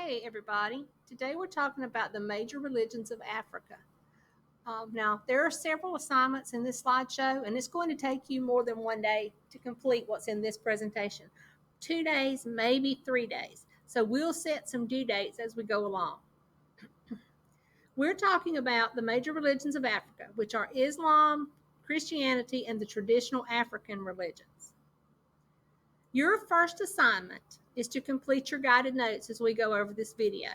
Hey everybody, today we're talking about the major religions of Africa. Now, there are several assignments in this slideshow, and it's going to take you more than one day to complete what's in this presentation. 2 days, maybe 3 days. So we'll set some due dates as we go along. We're talking about the major religions of Africa, which are Islam, Christianity, and the traditional African religions. Your first assignment is to complete your guided notes as we go over this video.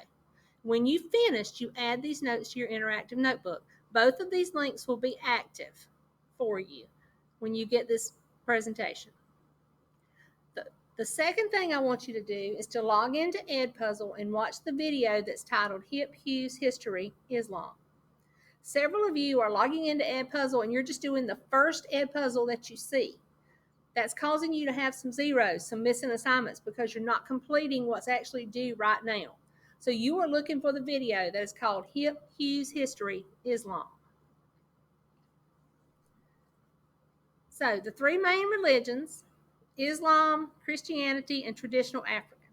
When you've finished, you add these notes to your interactive notebook. Both of these links will be active for you when you get this presentation. The second thing I want you to do is to log into Edpuzzle and watch the video that's titled Hip Hughes History Islam. Several of you are logging into Edpuzzle and you're just doing the first Edpuzzle that you see. That's causing you to have some zeros, some missing assignments, because you're not completing what's actually due right now. So you are looking for the video that is called Hip Hughes History Islam. So the three main religions, Islam, Christianity, and traditional African.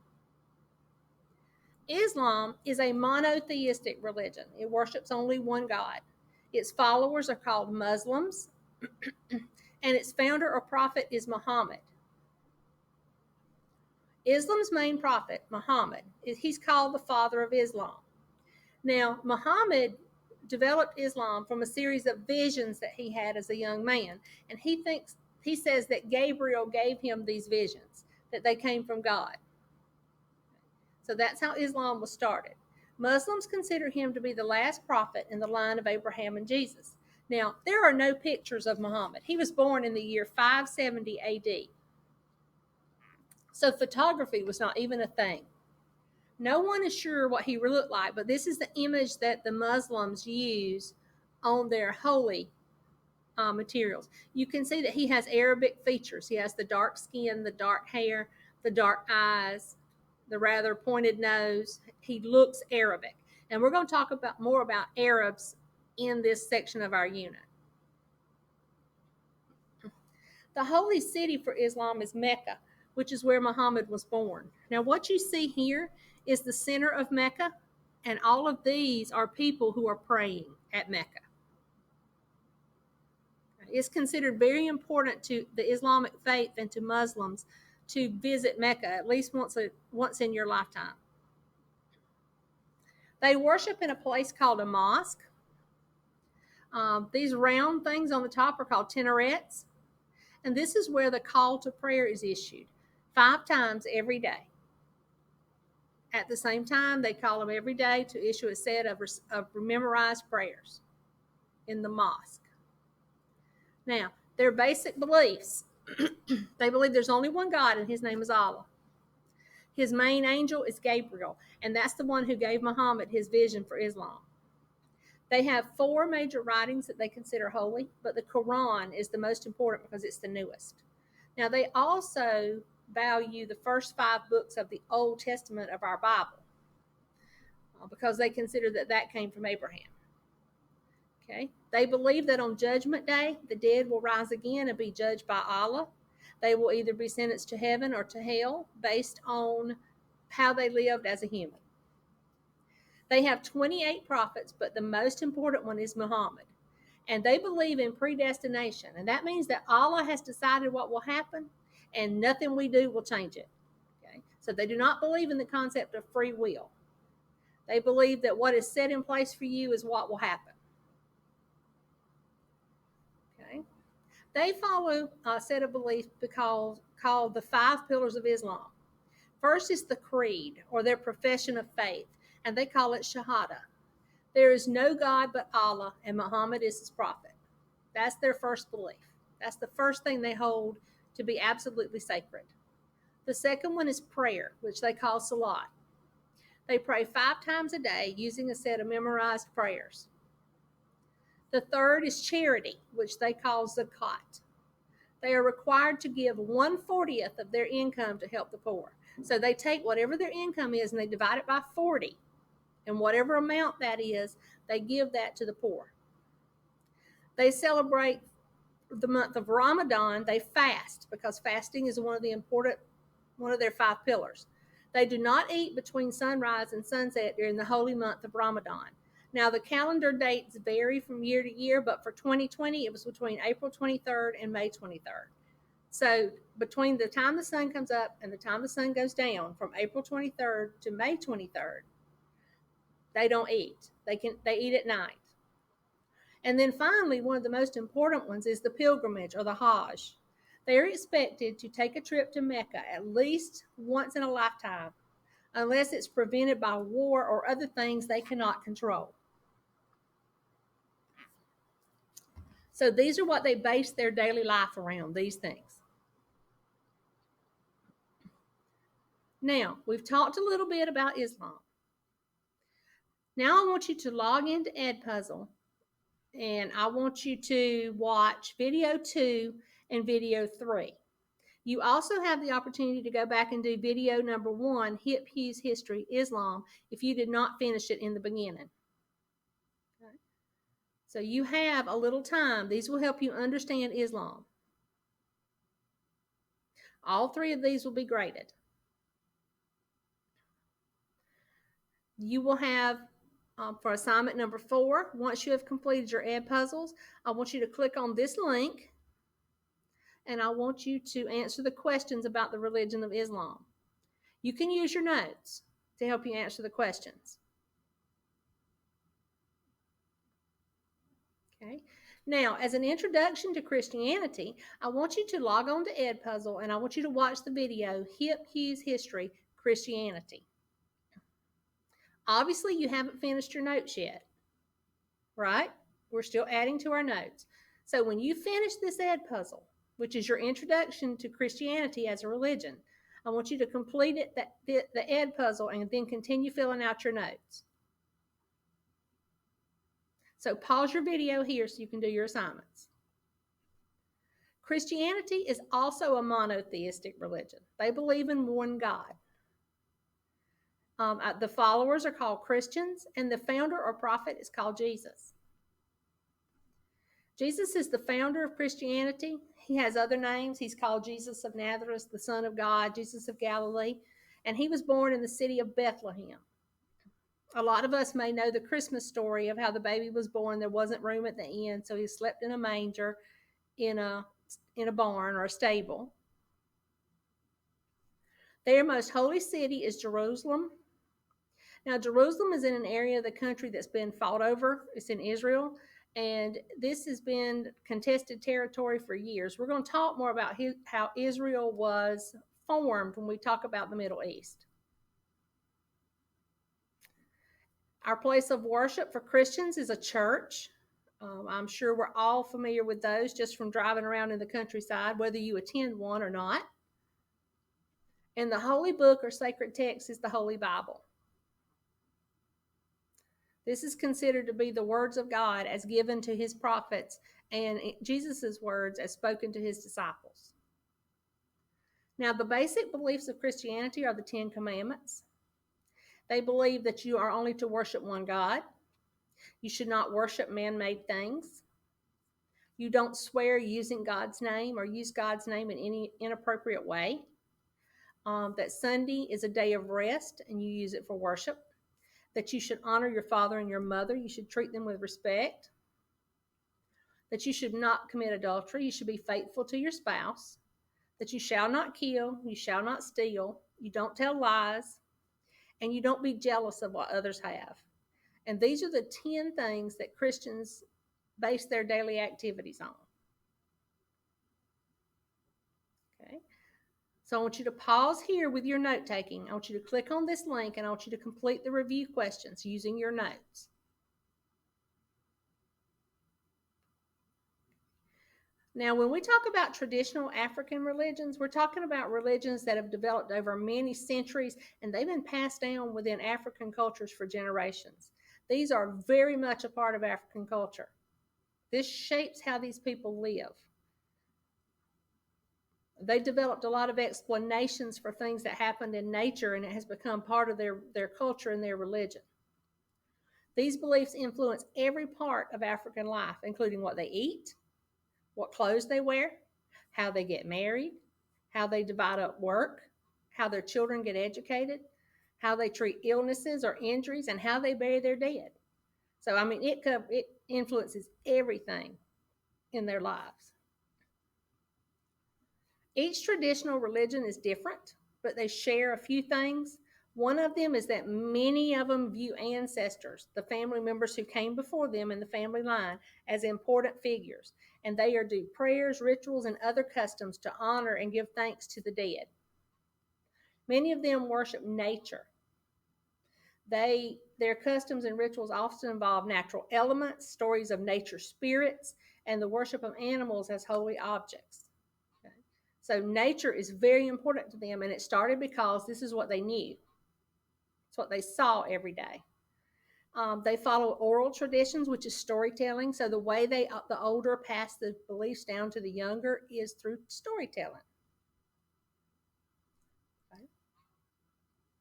Islam is a monotheistic religion. It worships only one God. Its followers are called Muslims, and its founder or prophet is Muhammad. Islam's main prophet, Muhammad, he's called the father of Islam. Now, Muhammad developed Islam from a series of visions that he had as a young man, and he says that Gabriel gave him these visions, that they came from God. So that's how Islam was started. Muslims consider him to be the last prophet in the line of Abraham and Jesus. Now, there are no pictures of Muhammad. He was born in the year 570 AD. So photography was not even a thing. No one is sure what he looked like, but this is the image that the Muslims use on their holy materials. You can see that he has Arabic features. He has the dark skin, the dark hair, the dark eyes, the rather pointed nose. He looks Arabic. And we're going to talk more about Arabs in this section of our unit. The holy city for Islam is Mecca, which is where Muhammad was born. Now, what you see here is the center of Mecca, and all of these are people who are praying at Mecca. It's considered very important to the Islamic faith and to Muslims to visit Mecca at least once in your lifetime. They worship in a place called a mosque. These round things on the top are called minarets, and this is where the call to prayer is issued 5 times every day. At the same time, they call them every day to issue a set of memorized prayers in the mosque. Now, their basic beliefs, they believe there's only one God, and his name is Allah. His main angel is Gabriel, and that's the one who gave Muhammad his vision for Islam. They have 4 major writings that they consider holy, but the Quran is the most important because it's the newest. Now, they also value the first 5 books of the Old Testament of our Bible because they consider that came from Abraham. Okay. They believe that on Judgment Day, the dead will rise again and be judged by Allah. They will either be sentenced to heaven or to hell based on how they lived as a human. They have 28 prophets, but the most important one is Muhammad. And they believe in predestination. And that means that Allah has decided what will happen, and nothing we do will change it. Okay? So they do not believe in the concept of free will. They believe that what is set in place for you is what will happen. Okay? They follow a set of beliefs called the 5 pillars of Islam. First is the creed, or their profession of faith, and they call it Shahada. There is no God but Allah, and Muhammad is his prophet. That's their first belief. That's the first thing they hold to be absolutely sacred. The second one is prayer, which they call Salat. They pray 5 times a day using a set of memorized prayers. The third is charity, which they call Zakat. They are required to give 1/40 of their income to help the poor. So they take whatever their income is and they divide it by 40. And whatever amount that is, they give that to the poor. They celebrate the month of Ramadan. They fast because fasting is one of their 5 pillars. They do not eat between sunrise and sunset during the holy month of Ramadan. Now, the calendar dates vary from year to year, but for 2020, it was between April 23rd and May 23rd. So, between the time the sun comes up and the time the sun goes down, from April 23rd to May 23rd, they don't eat. They eat at night. And then finally, one of the most important ones is the pilgrimage or the Hajj. They are expected to take a trip to Mecca at least once in a lifetime, unless it's prevented by war or other things they cannot control. So these are what they base their daily life around, these things. Now, we've talked a little bit about Islam. Now I want you to log into Edpuzzle, and I want you to watch video 2 and video 3. You also have the opportunity to go back and do video number 1, Hip Hughes History, Islam, if you did not finish it in the beginning. Okay. So you have a little time. These will help you understand Islam. All 3 of these will be graded. You will have, for assignment number 4, once you have completed your Edpuzzles, I want you to click on this link, and I want you to answer the questions about the religion of Islam. You can use your notes to help you answer the questions. Okay. Now, as an introduction to Christianity, I want you to log on to Edpuzzle, and I want you to watch the video, Hip Hughes History, Christianity. Obviously, you haven't finished your notes yet, right? We're still adding to our notes. So when you finish this Edpuzzle, which is your introduction to Christianity as a religion, I want you to complete it, the Edpuzzle, and then continue filling out your notes. So pause your video here so you can do your assignments. Christianity is also a monotheistic religion. They believe in one God. The followers are called Christians, and the founder or prophet is called Jesus. Jesus is the founder of Christianity. He has other names. He's called Jesus of Nazareth, the Son of God, Jesus of Galilee, and he was born in the city of Bethlehem. A lot of us may know the Christmas story of how the baby was born. There wasn't room at the inn, so he slept in a manger in a barn or a stable. Their most holy city is Jerusalem. Now, Jerusalem is in an area of the country that's been fought over. It's in Israel, and this has been contested territory for years. We're going to talk more about how Israel was formed when we talk about the Middle East. Our place of worship for Christians is a church. I'm sure we're all familiar with those just from driving around in the countryside, whether you attend one or not. And the holy book or sacred text is the Holy Bible. This is considered to be the words of God as given to his prophets and Jesus' words as spoken to his disciples. Now, the basic beliefs of Christianity are the 10 Commandments. They believe that you are only to worship one God. You should not worship man-made things. You don't swear using God's name or use God's name in any inappropriate way. That Sunday is a day of rest and you use it for worship. That you should honor your father and your mother. You should treat them with respect. That you should not commit adultery. You should be faithful to your spouse. That you shall not kill. You shall not steal. You don't tell lies. And you don't be jealous of what others have. And these are the 10 things that Christians base their daily activities on. Okay. So I want you to pause here with your note taking. I want you to click on this link and I want you to complete the review questions using your notes. Now, when we talk about traditional African religions, we're talking about religions that have developed over many centuries and they've been passed down within African cultures for generations. These are very much a part of African culture. This shapes how these people live. They developed a lot of explanations for things that happened in nature, and it has become part of their culture and their religion. These beliefs influence every part of African life, including what they eat, what clothes they wear, how they get married, how they divide up work, how their children get educated, how they treat illnesses or injuries, and how they bury their dead. So, I mean, it influences everything in their lives. Each traditional religion is different, but they share a few things. One of them is that many of them view ancestors, the family members who came before them in the family line, as important figures, and they are due prayers, rituals, and other customs to honor and give thanks to the dead. Many of them worship nature. Their customs and rituals often involve natural elements, stories of nature spirits, and the worship of animals as holy objects. Okay? So nature is very important to them, and it started because this is what they knew. It's what they saw every day. They follow oral traditions, which is storytelling. So the way the older pass the beliefs down to the younger is through storytelling. Okay.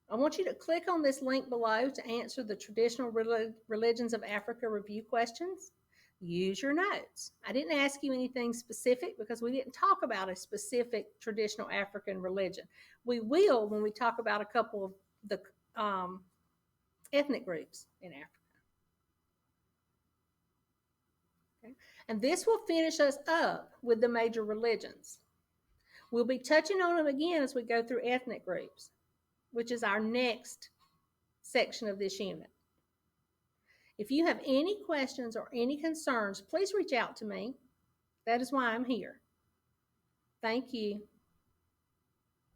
I want you to click on this link below to answer the traditional religions of Africa review questions. Use your notes. I didn't ask you anything specific because we didn't talk about a specific traditional African religion. We will when we talk about a couple of the ethnic groups in Africa. Okay? And this will finish us up with the major religions. We'll be touching on them again as we go through ethnic groups, which is our next section of this unit. If you have any questions or any concerns, please reach out to me. That is why I'm here. Thank you.